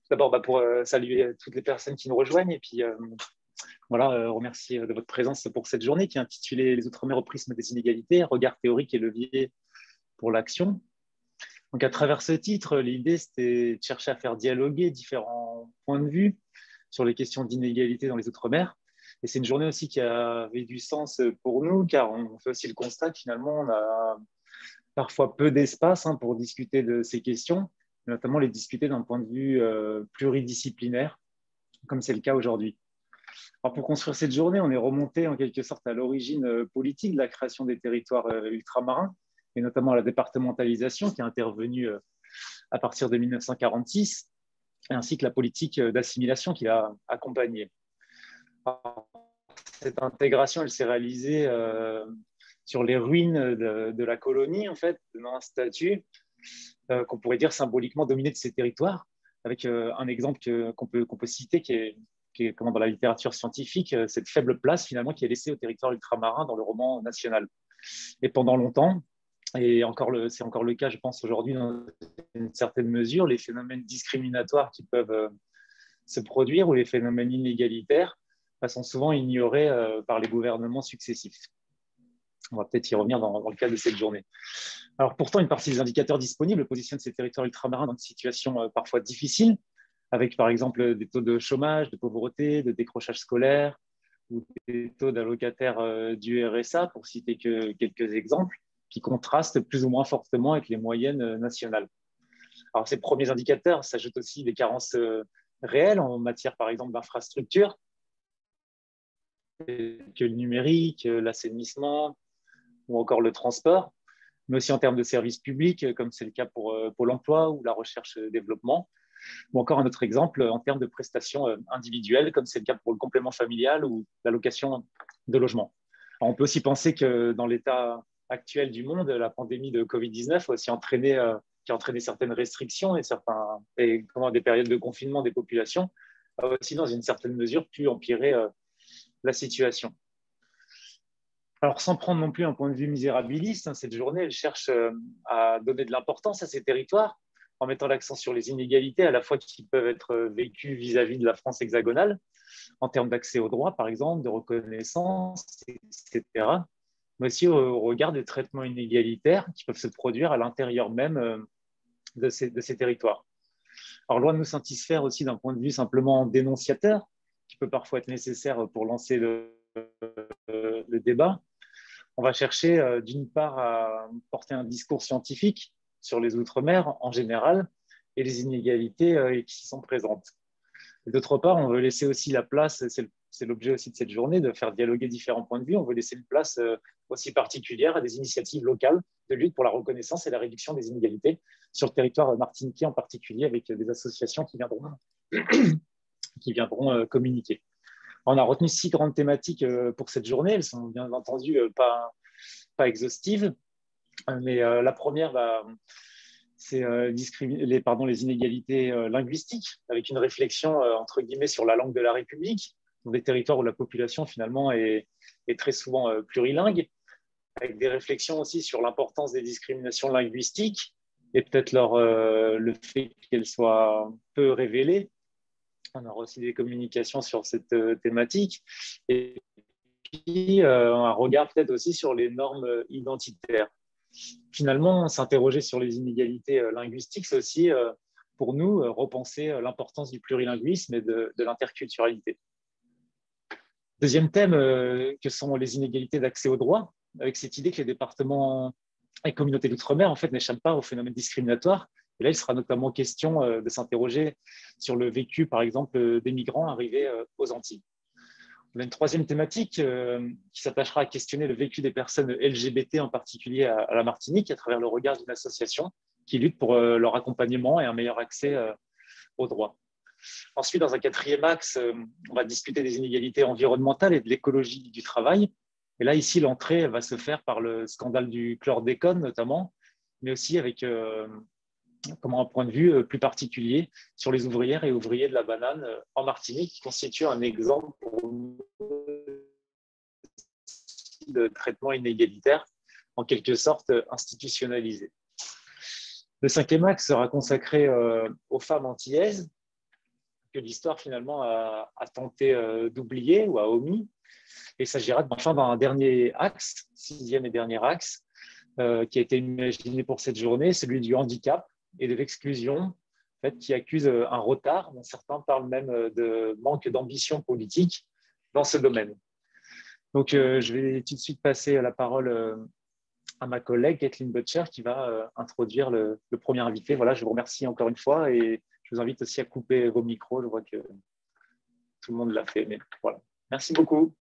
D'abord, pour saluer toutes les personnes qui nous rejoignent et puis voilà, remercier de votre présence pour cette journée qui est intitulée Les Outre-mer au prisme des inégalités, regard théorique et levier pour l'action. Donc, à travers ce titre, l'idée, c'était de chercher à faire dialoguer différents points de vue sur les questions d'inégalité dans les Outre-mer. Et c'est une journée aussi qui avait du sens pour nous, car on fait aussi le constat que finalement, on a parfois peu d'espace pour discuter de ces questions, notamment les discuter d'un point de vue pluridisciplinaire, comme c'est le cas aujourd'hui. Alors pour construire cette journée, on est remonté en quelque sorte à l'origine politique de la création des territoires ultramarins, et notamment à la départementalisation qui est intervenue à partir de 1946, ainsi que la politique d'assimilation qui l'a accompagnée. Alors, cette intégration, elle s'est réalisée sur les ruines de la colonie, en fait, dans un statut qu'on pourrait dire symboliquement dominé de ces territoires, avec un exemple qu'on peut citer qui est comment, dans la littérature scientifique, cette faible place finalement qui est laissée au territoire ultramarin dans le roman national. Et pendant longtemps, et c'est encore le cas, je pense, aujourd'hui, dans une certaine mesure, les phénomènes discriminatoires qui peuvent se produire ou les phénomènes inégalitaires sont souvent ignorés par les gouvernements successifs. On va peut-être y revenir dans le cadre de cette journée. Alors pourtant, une partie des indicateurs disponibles positionnent ces territoires ultramarins dans une situation parfois difficile, avec par exemple des taux de chômage, de pauvreté, de décrochage scolaire ou des taux d'allocataires du RSA, pour citer que quelques exemples, qui contrastent plus ou moins fortement avec les moyennes nationales. Alors ces premiers indicateurs s'ajoutent aussi des carences réelles en matière par exemple d'infrastructures, que le numérique, l'assainissement ou encore le transport, mais aussi en termes de services publics, comme c'est le cas pour Pôle emploi ou la recherche-développement, ou encore un autre exemple en termes de prestations individuelles, comme c'est le cas pour le complément familial ou l'allocation de logement. Alors, on peut aussi penser que dans l'état actuel du monde, la pandémie de Covid-19 a aussi qui a entraîné certaines restrictions et des périodes de confinement des populations, a aussi dans une certaine mesure pu empirer la situation. Alors, sans prendre non plus un point de vue misérabiliste, cette journée, elle cherche à donner de l'importance à ces territoires en mettant l'accent sur les inégalités à la fois qui peuvent être vécues vis-à-vis de la France hexagonale, en termes d'accès aux droits, par exemple, de reconnaissance, etc., mais aussi au regard des traitements inégalitaires qui peuvent se produire à l'intérieur même de ces territoires. Alors, loin de nous satisfaire aussi d'un point de vue simplement dénonciateur, qui peut parfois être nécessaire pour lancer le débat, on va chercher d'une part à porter un discours scientifique sur les Outre-mer en général et les inégalités qui sont présentes. Et d'autre part, on veut laisser aussi la place, c'est l'objet aussi de cette journée, de faire dialoguer différents points de vue. On veut laisser une place aussi particulière à des initiatives locales de lutte pour la reconnaissance et la réduction des inégalités sur le territoire martiniquais en particulier, avec des associations qui viendront communiquer. On a retenu 6 grandes thématiques pour cette journée. Elles sont bien entendu pas exhaustives, mais la première, c'est les inégalités linguistiques, avec une réflexion entre guillemets sur la langue de la République, dans des territoires où la population finalement est très souvent plurilingue, avec des réflexions aussi sur l'importance des discriminations linguistiques et peut-être le fait qu'elles soient peu révélées. On aura aussi des communications sur cette thématique. Et puis, un regard peut-être aussi sur les normes identitaires. Finalement, s'interroger sur les inégalités linguistiques, c'est aussi, pour nous, repenser l'importance du plurilinguisme et de l'interculturalité. Deuxième thème, que sont les inégalités d'accès aux droits, avec cette idée que les départements et communautés d'outre-mer, en fait, n'échappent pas aux phénomènes discriminatoires. Et là, il sera notamment question de s'interroger sur le vécu, par exemple, des migrants arrivés aux Antilles. On a une troisième thématique qui s'attachera à questionner le vécu des personnes LGBT, en particulier à la Martinique, à travers le regard d'une association qui lutte pour leur accompagnement et un meilleur accès aux droits. Ensuite, dans un quatrième axe, on va discuter des inégalités environnementales et de l'écologie du travail. Et là, ici, l'entrée va se faire par le scandale du chlordécone, notamment, mais aussi avec un point de vue plus particulier sur les ouvrières et ouvriers de la banane en Martinique, qui constitue un exemple de traitement inégalitaire, en quelque sorte institutionnalisé. Le cinquième axe sera consacré aux femmes antillaises, que l'histoire finalement a tenté d'oublier ou a omis. Et il s'agira enfin d'un dernier axe, sixième et dernier axe, qui a été imaginé pour cette journée, celui du handicap et de l'exclusion, en fait, qui accuse un retard, dont certains parlent même de manque d'ambition politique dans ce domaine. Donc, je vais tout de suite passer la parole à ma collègue Kathleen Butcher qui va introduire le premier invité. Voilà, je vous remercie encore une fois et je vous invite aussi à couper vos micros. Je vois que tout le monde l'a fait, mais voilà. Merci beaucoup.